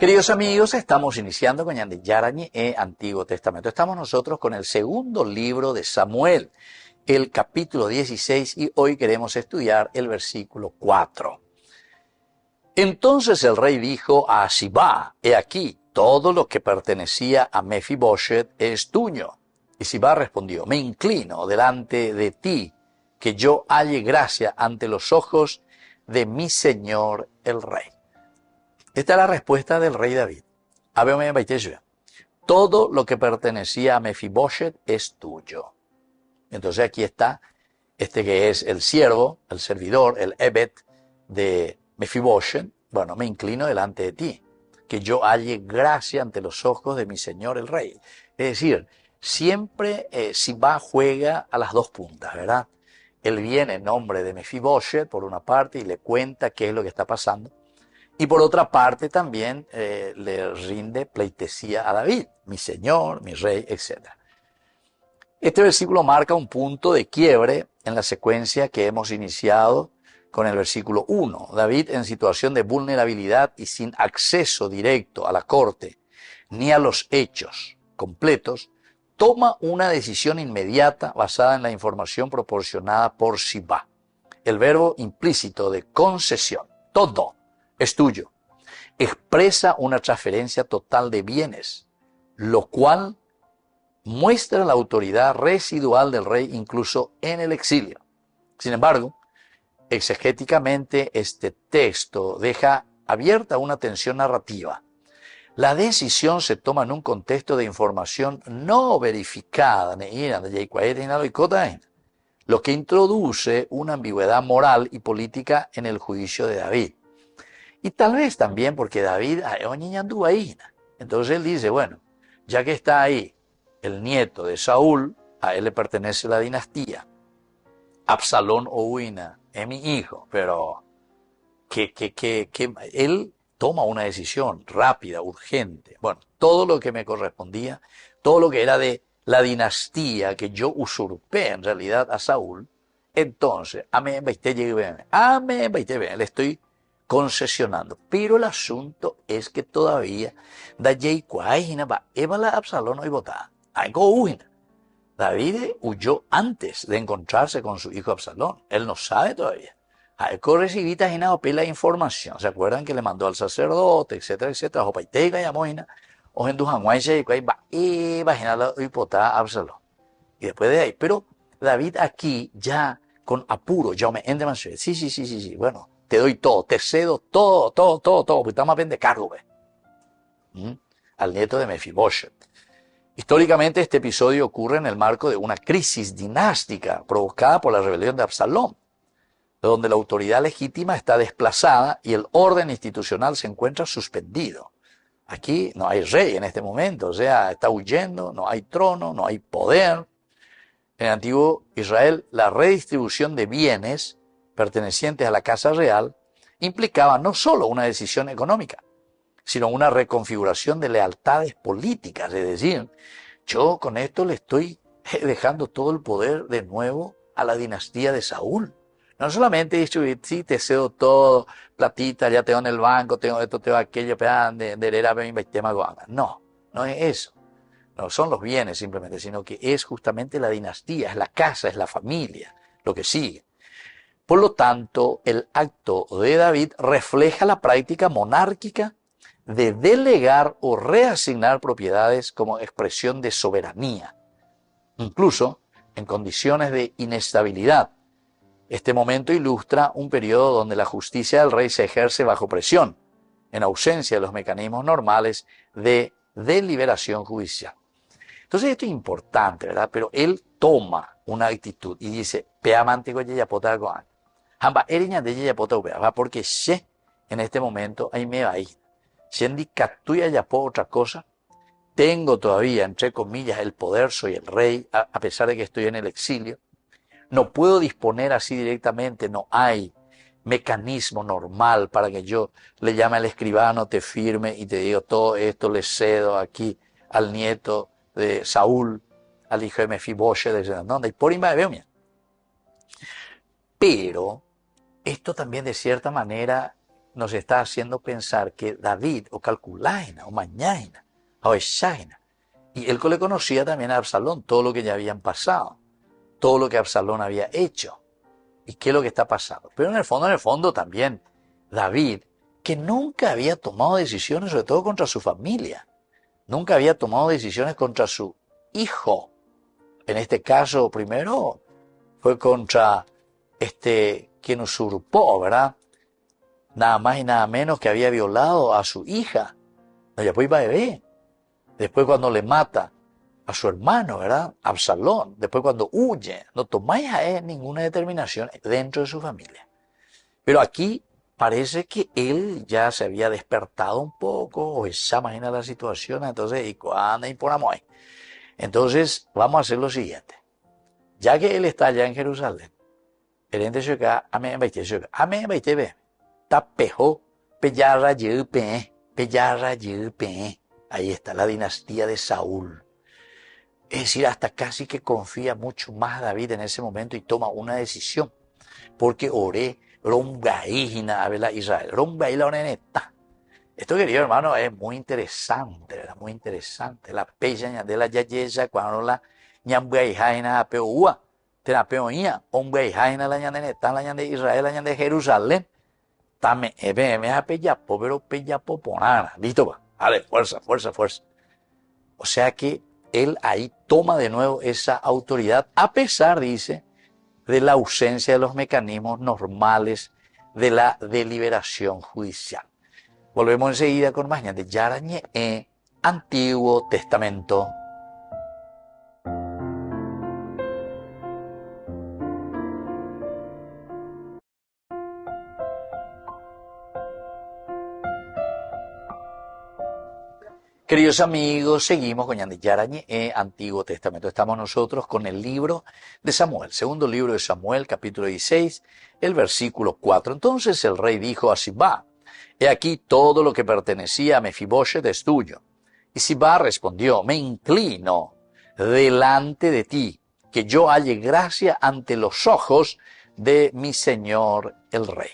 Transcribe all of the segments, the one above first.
Queridos amigos, estamos iniciando con Yarañi Antiguo Testamento. Estamos nosotros con el segundo libro de Samuel, el capítulo 16, y hoy queremos estudiar el versículo 4. Entonces el rey dijo a Sibá: he aquí, todo lo que pertenecía a Mefiboshet es tuyo. Y Sibá respondió: me inclino delante de ti, que yo halle gracia ante los ojos de mi señor el rey. Esta es la respuesta del rey David. Todo lo que pertenecía a Mefiboshet es tuyo. Entonces aquí está que es el siervo, el servidor, el Ebed de Mefiboshet. Bueno, me inclino delante de ti, que yo halle gracia ante los ojos de mi señor el rey. Es decir, siempre Sibá juega a las dos puntas, ¿verdad? Él viene en nombre de Mefiboshet por una parte y le cuenta qué es lo que está pasando. Y por otra parte también le rinde pleitesía a David, mi señor, mi rey, etc. Este versículo marca un punto de quiebre en la secuencia que hemos iniciado con el versículo 1. David, en situación de vulnerabilidad y sin acceso directo a la corte ni a los hechos completos, toma una decisión inmediata basada en la información proporcionada por Sibá. El verbo implícito de concesión, todo es tuyo, expresa una transferencia total de bienes, lo cual muestra la autoridad residual del rey incluso en el exilio. Sin embargo, exegéticamente este texto deja abierta una tensión narrativa. La decisión se toma en un contexto de información no verificada, lo que introduce una ambigüedad moral y política en el juicio de David. Y tal vez también porque David anduvo ahí. Entonces él dice, bueno, ya que está ahí el nieto de Saúl, a él le pertenece la dinastía. Absalón o Uina es mi hijo, pero que él toma una decisión rápida, urgente. Bueno, todo lo que me correspondía, todo lo que era de la dinastía que yo usurpé en realidad a Saúl, entonces, le estoy concesionando. Pero el asunto es que todavía David huyó antes de encontrarse con su hijo Absalón. Él no sabe todavía. La información. ¿Se acuerdan que le mandó al sacerdote, etcétera, etcétera? Y después de ahí. Pero David aquí ya con apuro, sí, bueno, te doy todo, te cedo todo, porque estamos bien de cargo, al nieto de Mefiboshet. Históricamente este episodio ocurre en el marco de una crisis dinástica provocada por la rebelión de Absalón, donde la autoridad legítima está desplazada y el orden institucional se encuentra suspendido. Aquí no hay rey en este momento, o sea, está huyendo, no hay trono, no hay poder. En el antiguo Israel, la redistribución de bienes pertenecientes a la casa real implicaba no solo una decisión económica, sino una reconfiguración de lealtades políticas. Es decir, yo con esto le estoy dejando todo el poder de nuevo a la dinastía de Saúl. No solamente distribuir, sí, te cedo todo, platita, ya tengo en el banco, tengo esto, tengo aquello, no, no es eso. No son los bienes simplemente, sino que es justamente la dinastía, es la casa, es la familia, lo que sigue. Por lo tanto, el acto de David refleja la práctica monárquica de delegar o reasignar propiedades como expresión de soberanía, incluso en condiciones de inestabilidad. Este momento ilustra un periodo donde la justicia del rey se ejerce bajo presión, en ausencia de los mecanismos normales de deliberación judicial. Entonces esto es importante, ¿verdad? Pero él toma una actitud y dice, porque en este momento ahí me va a ir. Otra cosa, tengo todavía, entre comillas, el poder, soy el rey, a pesar de que estoy en el exilio. No puedo disponer así directamente, no hay mecanismo normal para que yo le llame al escribano, te firme y te digo todo esto le cedo aquí al nieto de Saúl, al hijo de Mefiboshet, pero esto también de cierta manera nos está haciendo pensar que David, o calculaina, o mañana, o eshaina, y él le conocía también a Absalón, todo lo que ya habían pasado, todo lo que Absalón había hecho, y qué es lo que está pasando. Pero en el fondo también, David, que nunca había tomado decisiones, sobre todo contra su familia, nunca había tomado decisiones contra su hijo. En este caso, primero, fue contra quien usurpó, ¿verdad? Nada más y nada menos que había violado a su hija. No, ya pues iba bebé. Después cuando le mata a su hermano, ¿verdad? Absalón. Después cuando huye. No tomáis a él ninguna determinación dentro de su familia. Pero aquí parece que él ya se había despertado un poco, o se imagina la situación, entonces, y cuando imponamos. Entonces, vamos a hacer lo siguiente. Ya que él está allá en Jerusalén, el ente se acá, amén, ve, tapejo, peyarra yupe. Ahí está la dinastía de Saúl. Es decir, hasta casi que confía mucho más David en ese momento y toma una decisión. Porque oré, romgaígina, a Israel, romgaíla oneneta. Esto, querido hermano, es muy interesante, ¿verdad? Muy interesante. La peña de la yayesa, cuando la ñambuaijaina a peúa, terapeoía, hombuaijaina la ñaneneta, la ñan de Israel, la ñan de Jerusalén. Tame, me a peyapo, pero peyapo ponana. Listo, va. Vale, fuerza. O sea que él ahí toma de nuevo esa autoridad, a pesar, dice, de la ausencia de los mecanismos normales de la deliberación judicial. Volvemos enseguida con más de Yarañe, Antiguo Testamento. Queridos amigos, seguimos con Yarañe, Antiguo Testamento. Estamos nosotros con el libro de Samuel, segundo libro de Samuel, capítulo 16, el versículo 4. Entonces el rey dijo a Sibá: he aquí todo lo que pertenecía a Mefiboshet es tuyo. Y Sibá respondió: me inclino delante de ti, que yo halle gracia ante los ojos de mi señor el rey.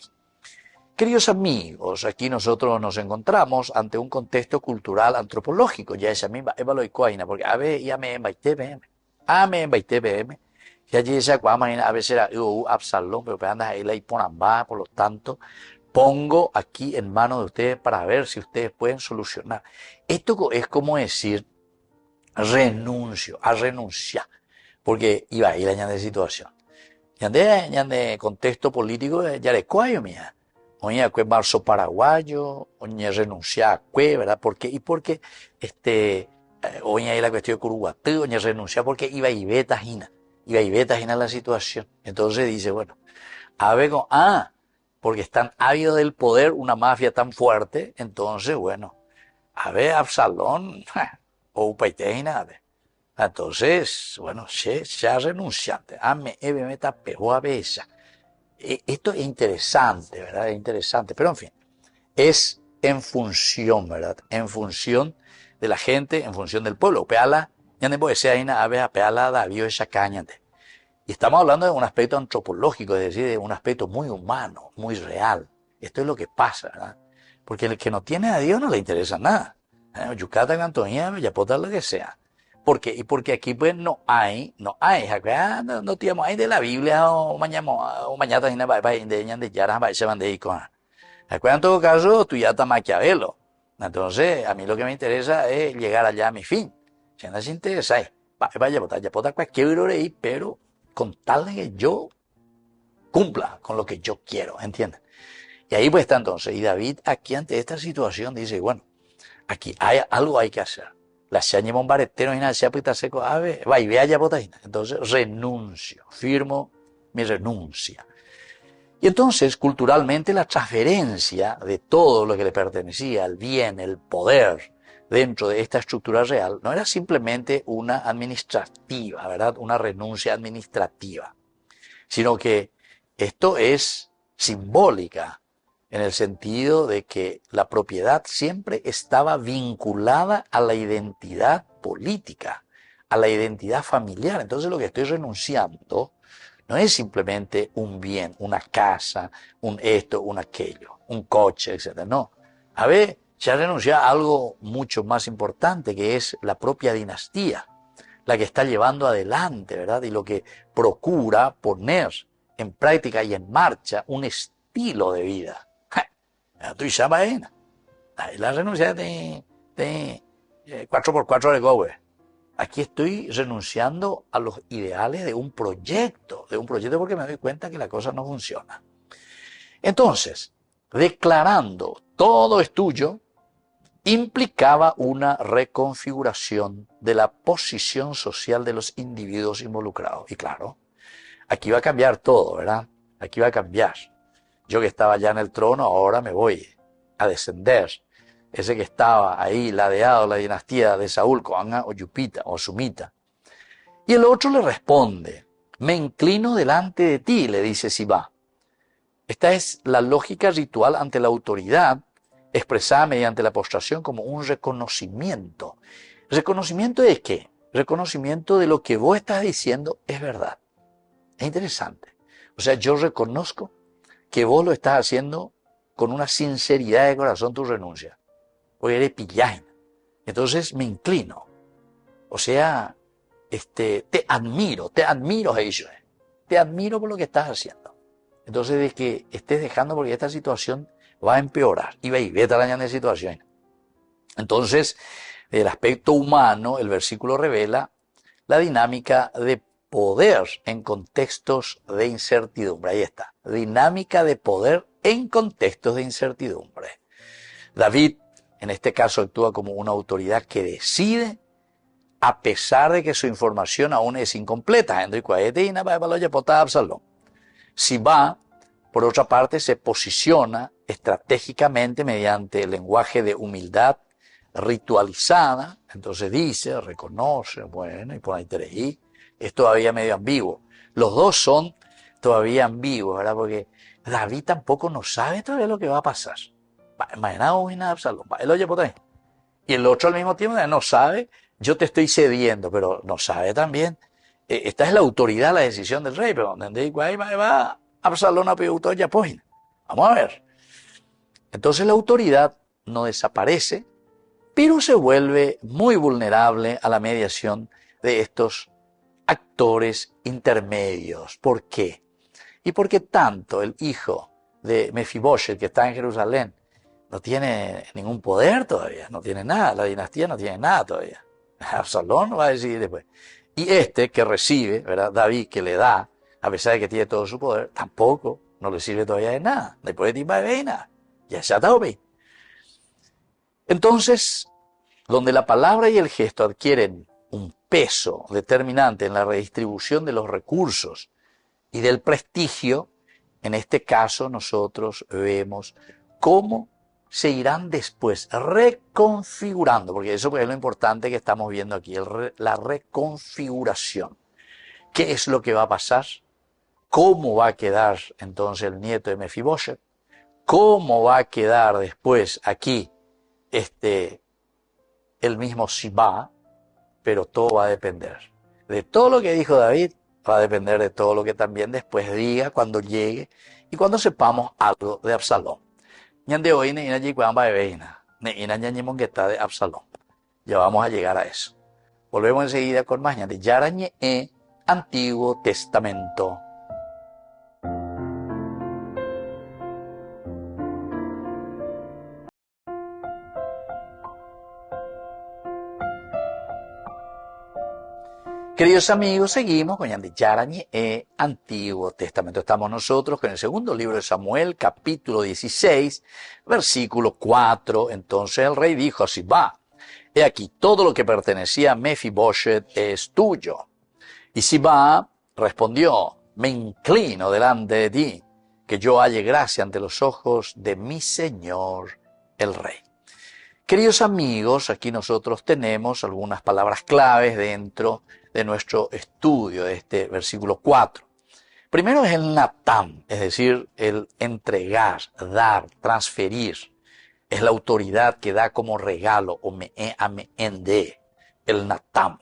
Queridos amigos, aquí nosotros nos encontramos ante un contexto cultural antropológico. Ya esa misma evaluación, porque a veces ya me embaité BM. Ya esa a veces era Absalón, pero anda ahí la Iponambá, por lo tanto, pongo aquí en manos de ustedes para ver si ustedes pueden solucionar. Esto es como decir a renunciar, porque iba a ir a de situación. Ya de contexto político, ya de cuayo, mía. Oña que marzo paraguayo, oña renunciar a cue, ¿verdad? ¿Por qué? Y porque, oña ahí la cuestión de Curuguatú, oña renunciar porque iba y betajina la situación. Entonces dice, bueno, a ver, porque están ávidos del poder, una mafia tan fuerte, entonces, bueno, a ver, Absalón, o Upaitejina, entonces, bueno, ya renunciante, me tapejó a besa. Esto es interesante, ¿verdad? Es interesante, pero en fin, es en función, ¿verdad? En función de la gente, en función del pueblo. Peala, ya no puede ser ahí nada, peala da vio esa caña. Y estamos hablando de un aspecto antropológico, es decir, de un aspecto muy humano, muy real. Esto es lo que pasa, ¿verdad? Porque el que no tiene a Dios no le interesa nada. Yucatán, Antonia, Yapota, lo que sea. ¿Por qué? Y porque aquí pues no hay, acá no tenemos ahí de la Biblia o mañana de Yara, se van de Acá en todo caso tú ya estás Maquiavelo. Entonces a mí lo que me interesa es llegar allá a mi fin. Si no se interesa, vaya Yapota cualquier ahí, pero con tal de que yo cumpla con lo que yo quiero, ¿entiendes? Y ahí pues está entonces, y David aquí ante esta situación dice, bueno, aquí algo hay que hacer. La seña bombaretero y nada, se apita seco, va y vea ya botaina. Entonces renuncio, firmo mi renuncia. Y entonces, culturalmente, la transferencia de todo lo que le pertenecía, el bien, el poder, dentro de esta estructura real, no era simplemente una administrativa, ¿verdad? Una renuncia administrativa, sino que esto es simbólica, en el sentido de que la propiedad siempre estaba vinculada a la identidad política, a la identidad familiar. Entonces lo que estoy renunciando no es simplemente un bien, una casa, un esto, un aquello, un coche, etc. No. A ver, ya renuncia a algo mucho más importante, que es la propia dinastía, la que está llevando adelante, ¿verdad? Y lo que procura poner en práctica y en marcha un estilo de vida. Tú ya vas la renuncia de 4x4 de Gowe. Aquí estoy renunciando a los ideales de un proyecto porque me doy cuenta que la cosa no funciona. Entonces, declarando todo es tuyo, implicaba una reconfiguración de la posición social de los individuos involucrados. Y claro, aquí va a cambiar todo, ¿verdad? Aquí va a cambiar. Yo que estaba ya en el trono, ahora me voy a descender. Ese que estaba ahí ladeado, la dinastía de Saúl, Coanga o Yupita o Sumita. Y el otro le responde, me inclino delante de ti, le dice Sibá. Esta es la lógica ritual ante la autoridad, expresada mediante la postración como un reconocimiento. ¿Reconocimiento de qué? Reconocimiento de lo que vos estás diciendo es verdad. Es interesante. O sea, yo reconozco que vos lo estás haciendo con una sinceridad de corazón, tu renuncia. Porque eres pillain. Entonces me inclino. O sea, te admiro, ellos. Te admiro por lo que estás haciendo. Entonces, de que estés dejando porque esta situación va a empeorar. Y vete a la de situación. Entonces, del aspecto humano, el versículo revela la dinámica de poder en contextos de incertidumbre. Ahí está. Dinámica de poder en contextos de incertidumbre. David, en este caso, actúa como una autoridad que decide, a pesar de que su información aún es incompleta. Sibá, por otra parte, se posiciona estratégicamente mediante el lenguaje de humildad ritualizada. Entonces dice, reconoce, bueno, y por ahí tereí. Es todavía medio ambiguo. Los dos son todavía ambiguos, ¿verdad? Porque David tampoco no sabe todavía lo que va a pasar. Y el otro al mismo tiempo no sabe, yo te estoy cediendo, pero no sabe también. Esta es la autoridad, la decisión del rey, pero Absalón vamos a ver. Entonces la autoridad no desaparece, pero se vuelve muy vulnerable a la mediación de estos actores intermedios. ¿Por qué? Y porque tanto el hijo de Mefiboshet, que está en Jerusalén, no tiene ningún poder todavía, no tiene nada, la dinastía no tiene nada todavía. Absalón va a decidir después. Y este que recibe, ¿verdad? David, que le da, a pesar de que tiene todo su poder, tampoco no le sirve todavía de nada. Después de Timba de nada. Ya se ha dado bien. Entonces, donde la palabra y el gesto adquieren un peso determinante en la redistribución de los recursos y del prestigio, en este caso nosotros vemos cómo se irán después reconfigurando, porque eso es lo importante que estamos viendo aquí, la reconfiguración. ¿Qué es lo que va a pasar? ¿Cómo va a quedar entonces el nieto de Mefiboshet? ¿Cómo va a quedar después aquí el mismo Sibá? Pero todo va a depender de todo lo que dijo David, va a depender de todo lo que también después diga cuando llegue y cuando sepamos algo de Absalón. De hoy de Absalón. Ya vamos a llegar a eso. Volvemos enseguida con más de Yarañe Antiguo Testamento. Queridos amigos, seguimos con Yarañe Antiguo Testamento. Estamos nosotros con el segundo libro de Samuel, capítulo 16, versículo 4. Entonces el rey dijo a Sibá, he aquí, todo lo que pertenecía a Mefiboshet es tuyo. Y Sibá respondió, me inclino delante de ti, que yo halle gracia ante los ojos de mi señor el rey. Queridos amigos, aquí nosotros tenemos algunas palabras claves dentro de nuestro estudio de este versículo 4. Primero es el natam, es decir, el entregar, dar, transferir. Es la autoridad que da como regalo, o el natam.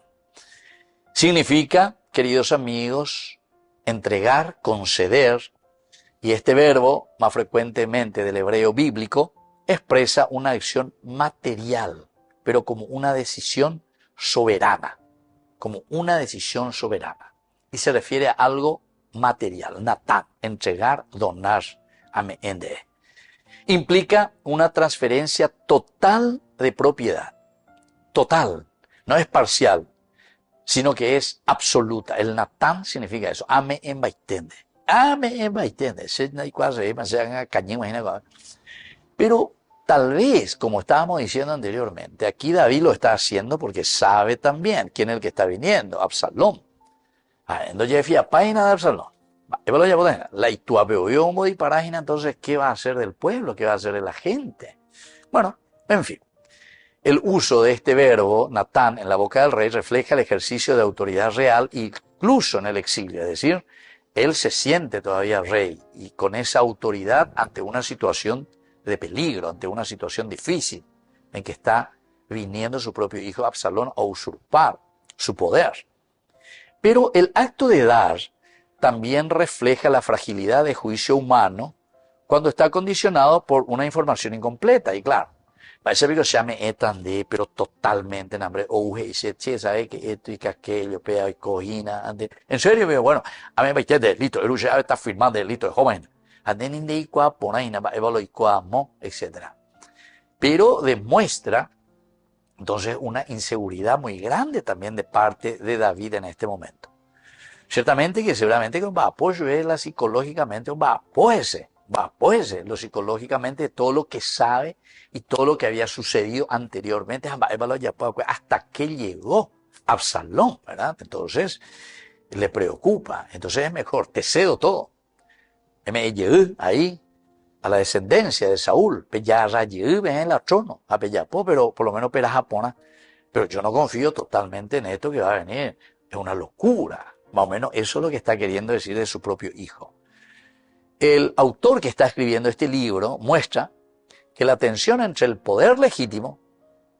Significa, queridos amigos, entregar, conceder, y este verbo, más frecuentemente del hebreo bíblico, expresa una acción material, pero como una decisión soberana, como una decisión soberana. Y se refiere a algo material, natán, entregar, donar, amende. Implica una transferencia total de propiedad, total, no es parcial, sino que es absoluta. El natán significa eso, ame en baitende. Ame en baitende. Pero tal vez, como estábamos diciendo anteriormente, aquí David lo está haciendo porque sabe también quién es el que está viniendo, Absalón. Entonces, página de Absalón. La ituapeoyomo de parágina, entonces, ¿qué va a hacer del pueblo? ¿Qué va a hacer de la gente? Bueno, en fin. El uso de este verbo, natán, en la boca del rey, refleja el ejercicio de autoridad real, incluso en el exilio. Es decir, él se siente todavía rey y con esa autoridad ante una situación de peligro, ante una situación difícil, en que está viniendo su propio hijo Absalón a usurpar su poder. Pero el acto de dar también refleja la fragilidad de juicio humano cuando está condicionado por una información incompleta. Y claro, parece que se llame etande, pero totalmente en hambre. O dice, che, sabe que esto y que aquello, pea y cojina. En serio, bueno, a mí me dice delito, el ya está firmando delito de joven. Etc. Pero demuestra entonces una inseguridad muy grande también de parte de David en este momento. Ciertamente que seguramente que va a apoyarla psicológicamente, va a apoyarse lo psicológicamente todo lo que sabe y todo lo que había sucedido anteriormente hasta que llegó Absalón, ¿verdad? Entonces le preocupa, entonces es mejor, te cedo todo. Me llegué ahí a la descendencia de Saúl, en la trono, pero por lo menos para Japona, pero yo no confío totalmente en esto que va a venir, es una locura. Más o menos eso es lo que está queriendo decir de su propio hijo. El autor que está escribiendo este libro muestra que la tensión entre el poder legítimo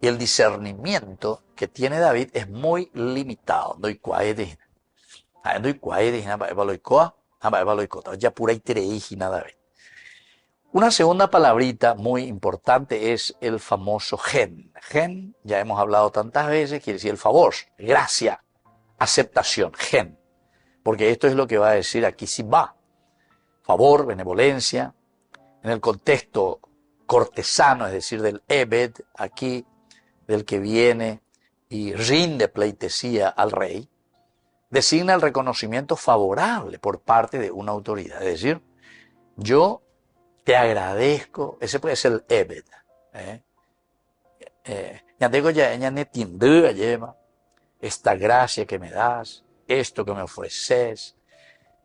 y el discernimiento que tiene David es muy limitado. Una segunda palabrita muy importante es el famoso gen. Gen, ya hemos hablado tantas veces, quiere decir el favor, gracia, aceptación, gen. Porque esto es lo que va a decir aquí Sibá. Favor, benevolencia. En el contexto cortesano, es decir, del Ebed, aquí, del que viene y rinde pleitesía al rey, designa el reconocimiento favorable por parte de una autoridad. Es decir, yo te agradezco, ese puede ser el Ebed. Esta gracia que me das, esto que me ofreces.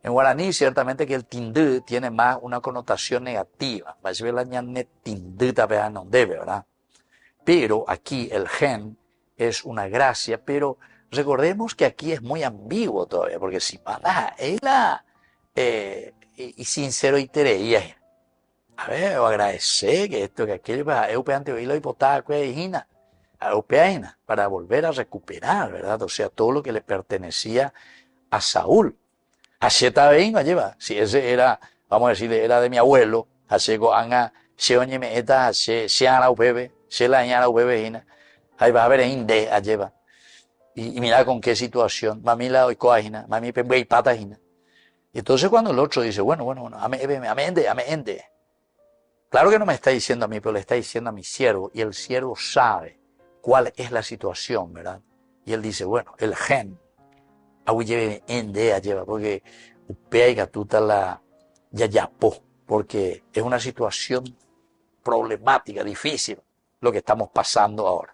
En guaraní, ciertamente que el tindú tiene más una connotación negativa. ¿Verdad? Pero aquí el gen es una gracia, pero recordemos que aquí es muy ambiguo todavía, porque si para ella y sincero y tereía. A ver, o agradecer que esto, que aquello, para volver a recuperar, ¿verdad? O sea, todo lo que le pertenecía a Saúl. Si ese era, vamos a decir, era de mi abuelo, ahí va a ver y mira con qué situación, y entonces cuando el otro dice, bueno, amende. Claro que no me está diciendo a mí, pero le está diciendo a mi siervo, y el siervo sabe cuál es la situación, ¿verdad? Y él dice, bueno, el gen, porque porque es una situación problemática, difícil, lo que estamos pasando ahora.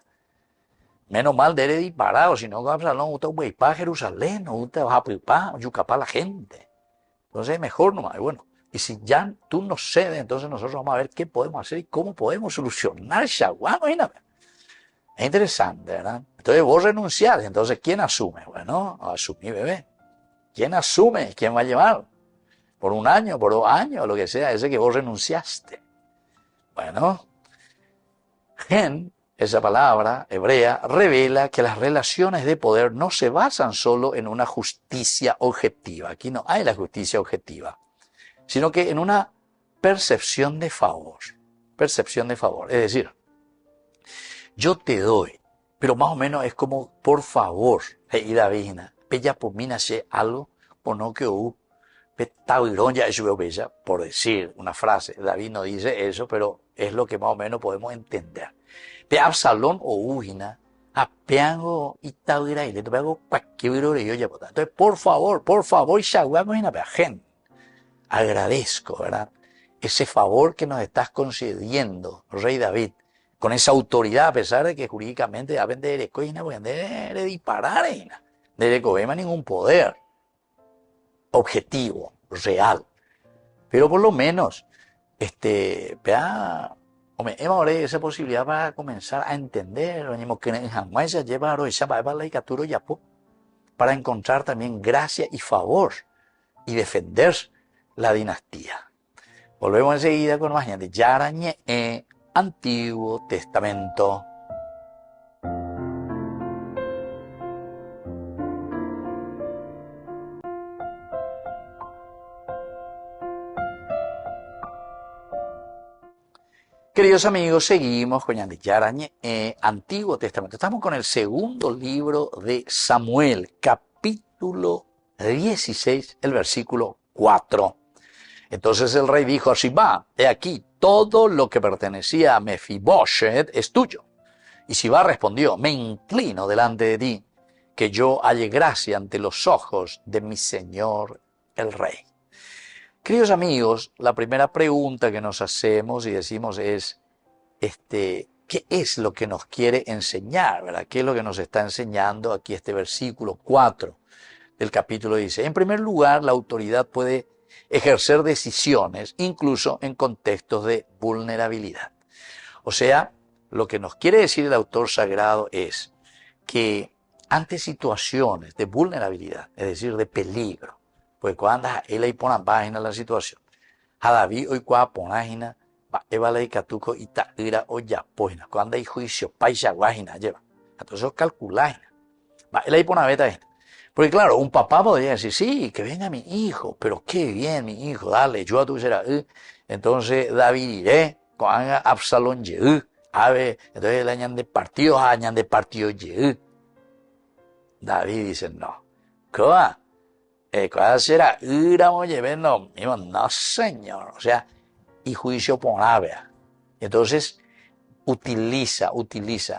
Menos mal de disparado, si no, usted va a Jerusalén, usted va a Yucapá la gente. Entonces es mejor nomás, bueno. Y si ya tú nos cedes, entonces nosotros vamos a ver qué podemos hacer y cómo podemos solucionar Shaguá, imagínate. Es interesante, ¿verdad? Entonces vos renunciás, entonces ¿quién asume? Bueno, asumí, bebé. ¿Quién asume? ¿Quién va a llevar? Por 1 año, por 2 años, lo que sea, ese que vos renunciaste. Bueno, gen esa palabra hebrea revela que las relaciones de poder no se basan solo en una justicia objetiva. Aquí no hay la justicia objetiva, sino que en una percepción de favor. Percepción de favor. Es decir, yo te doy, pero más o menos es como por favor. Y David, bella por mí nace algo, por no que por decir una frase. David no dice eso, pero es lo que más o menos podemos entender. De Absalón o Ujina, apeango y taura y le tomo cualquier yo ya. Entonces, por favor, agradezco, ¿verdad? Ese favor que nos estás concediendo, Rey David, con esa autoridad, a pesar de que jurídicamente deben de disparar, de que ningún poder objetivo, real. Pero por lo menos, hombre, hemos ahora esa posibilidad para comenzar a entender, que jamás se lleva para encontrar también gracia y favor y defender la dinastía. Volvemos enseguida con más de Yarañe, Antiguo Testamento. Queridos amigos, seguimos con Yarañe, Antiguo Testamento. Estamos con el segundo libro de Samuel, capítulo 16, el versículo 4. Entonces el rey dijo a Sibá, he aquí, todo lo que pertenecía a Mefiboshet es tuyo. Y Sibá respondió, me inclino delante de ti, que yo halle gracia ante los ojos de mi señor el rey. Queridos amigos, la primera pregunta que nos hacemos y decimos es, ¿qué es lo que nos quiere enseñar? ¿Verdad? ¿Qué es lo que nos está enseñando aquí este versículo 4 del capítulo 16? En primer lugar, la autoridad puede ejercer decisiones, incluso en contextos de vulnerabilidad. O sea, lo que nos quiere decir el autor sagrado es que ante situaciones de vulnerabilidad, es decir, de peligro, pues cuando él ahí pone página la situación, a David hoy cuando pone página, va evalai catuco y ta ira o ya página, cuando hay juicio, paisa página lleva, entonces calcula, va él ahí pone beta. Porque claro, un papá podría decir, sí, que venga mi hijo, pero qué bien mi hijo, dale, yo a tu será. Entonces David iré, con Absalón ye, entonces le añaden de partido ye. David dice, no, ¿cómo? ¿Cuál será? No, señor, o sea, y juicio por avea. Entonces, utiliza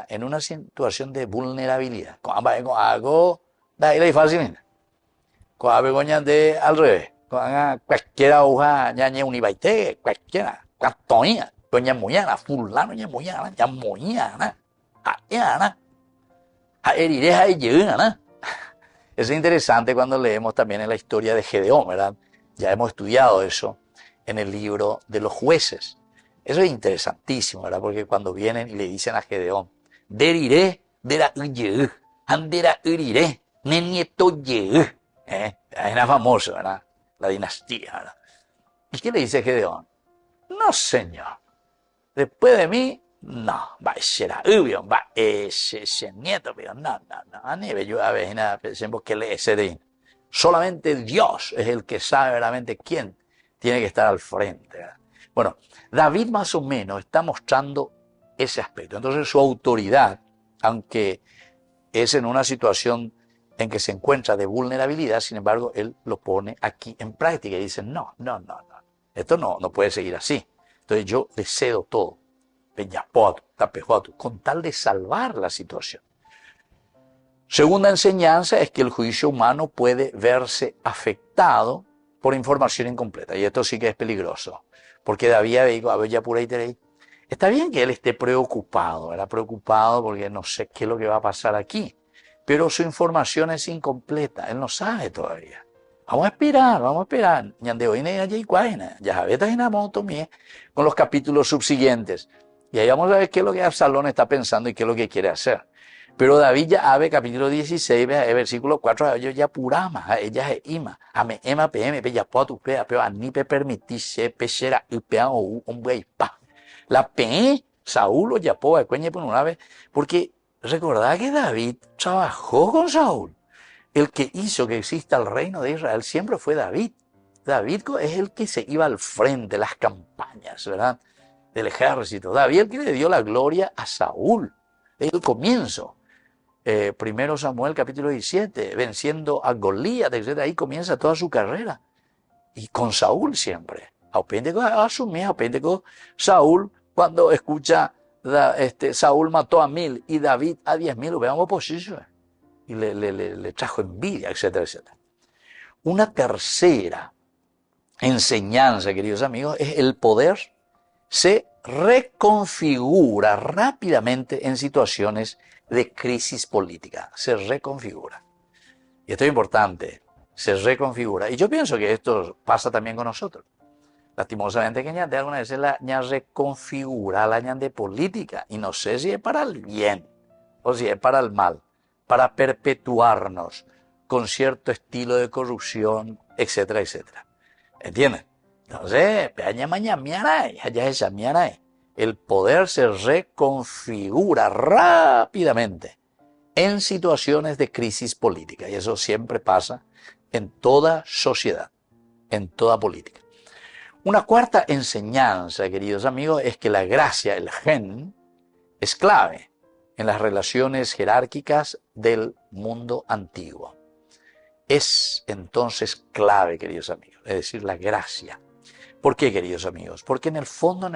en una situación de vulnerabilidad, con algo, da ahí fácil. Con la vergüenza de al revés, con cualquiera hoja, ñañe unibaite, cualquiera, cuantoña, doña moyana, fulano ña moyana, a erireja y llegana. Es interesante cuando leemos también en la historia de Gedeón, ¿verdad? Ya hemos estudiado eso en el libro de los jueces. Eso es interesantísimo, ¿verdad? Porque cuando vienen y le dicen a Gedeón, deriré, dera uye, andera uriré, nenieto ye. Era famoso, ¿verdad? La dinastía, ¿verdad? ¿Y qué le dice Gedeón? No, señor. Después de mí, no, va a ser obvio, va ese nieto, pero no, a nivel yo a veces nada, pensemos que le ese. Solamente Dios es el que sabe realmente quién tiene que estar al frente, ¿verdad? Bueno, David más o menos está mostrando ese aspecto. Entonces su autoridad, aunque es en una situación en que se encuentra de vulnerabilidad, sin embargo, él lo pone aquí en práctica y dice, no, esto no puede seguir así. Entonces yo le cedo todo, con tal de salvar la situación. Segunda enseñanza es que el juicio humano puede verse afectado por información incompleta, y esto sí que es peligroso, porque David está bien que él esté preocupado, ¿verdad? Preocupado porque no sé qué es lo que va a pasar aquí, pero su información es incompleta, él no sabe todavía. Vamos a esperar. Con los capítulos subsiguientes. Y ahí vamos a ver qué es lo que Absalón está pensando y qué es lo que quiere hacer. Pero David ya abre capítulo 16, versículo 4, ya purama, ella es ima, ame ema pm, ya potu pea, pero anipe permitirse pechera upea o hombre pa. La pe Saúl lo llamó a cueña por una vez, porque recordad que David trabajó con Saúl. El que hizo que exista el reino de Israel siempre fue David. David es el que se iba al frente, las campañas, ¿verdad?, del ejército. David el que le dio la gloria a Saúl. El comienzo. Primero Samuel capítulo 17, venciendo a Goliat, etc. Ahí comienza toda su carrera. Y con Saúl siempre. Asumía Saúl, cuando escucha, Saúl mató a 1000 y David a 10.000, lo veamos posible. Y le trajo envidia, etcétera, etcétera. Una tercera enseñanza, queridos amigos, es el poder se reconfigura rápidamente en situaciones de crisis política. Se reconfigura. Y esto es importante. Se reconfigura. Y yo pienso que esto pasa también con nosotros. Lastimosamente que de alguna vez la reconfigura la de política. Y no sé si es para el bien o si es para el mal. Para perpetuarnos con cierto estilo de corrupción, etcétera, etcétera. ¿Entienden? Entonces, el poder se reconfigura rápidamente en situaciones de crisis política. Y eso siempre pasa en toda sociedad, en toda política. Una cuarta enseñanza, queridos amigos, es que la gracia, el gen, es clave en las relaciones jerárquicas del mundo antiguo. Es entonces clave, queridos amigos, es decir, la gracia. ¿Por qué, queridos amigos? Porque en el fondo,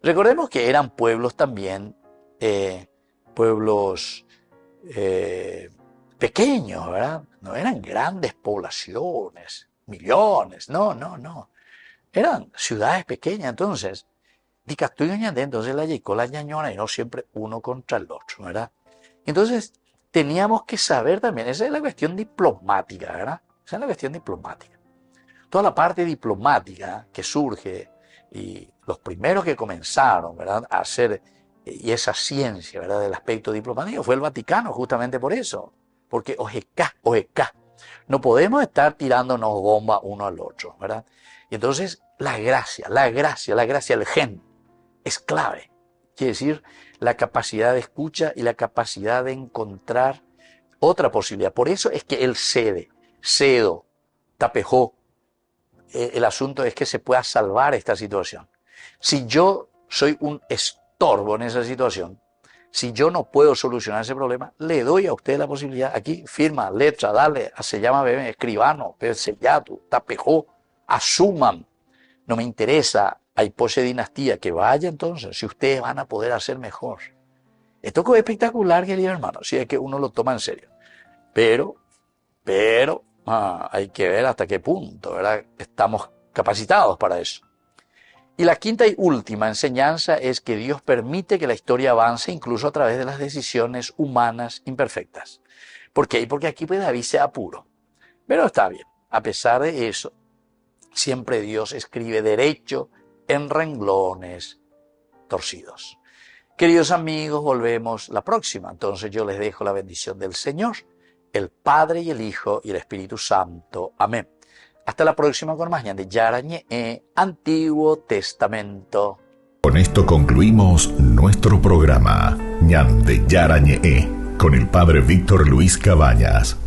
recordemos que eran pueblos también, pueblos pequeños, ¿verdad? No eran grandes poblaciones, millones, no. Eran ciudades pequeñas, entonces, entonces la llegó la ñañona y no siempre uno contra el otro, ¿verdad? Entonces, teníamos que saber también, esa es la cuestión diplomática, ¿verdad? Esa es la cuestión diplomática. Toda la parte diplomática que surge y los primeros que comenzaron, ¿verdad?, a hacer, y esa ciencia, ¿verdad?, del aspecto diplomático fue el Vaticano, justamente por eso. Porque ojecá, no podemos estar tirándonos bombas uno al otro, ¿verdad? Y entonces la gracia, el gen, es clave. Quiere decir, la capacidad de escucha y la capacidad de encontrar otra posibilidad. Por eso es que él cedo, tapejó. El asunto es que se pueda salvar esta situación. Si yo soy un estorbo en esa situación, si yo no puedo solucionar ese problema, le doy a usted la posibilidad. Aquí, firma, letra, dale, se llama bebé, escribano, sellado, tapejó, asuman. No me interesa, hay pose dinastía, que vaya entonces, si ustedes van a poder hacer mejor. Esto es espectacular, querido hermano, si es que uno lo toma en serio. Pero, hay que ver hasta qué punto, ¿verdad?, estamos capacitados para eso. Y la quinta y última enseñanza es que Dios permite que la historia avance incluso a través de las decisiones humanas imperfectas. ¿Por qué? Porque aquí pues David se apuró. Pero está bien, a pesar de eso, siempre Dios escribe derecho en renglones torcidos. Queridos amigos, volvemos la próxima. Entonces yo les dejo la bendición del Señor, el Padre y el Hijo y el Espíritu Santo. Amén. Hasta la próxima con más de Yarañe, Antiguo Testamento. Con esto concluimos nuestro programa Ñan de Yarañe con el Padre Víctor Luis Cabañas.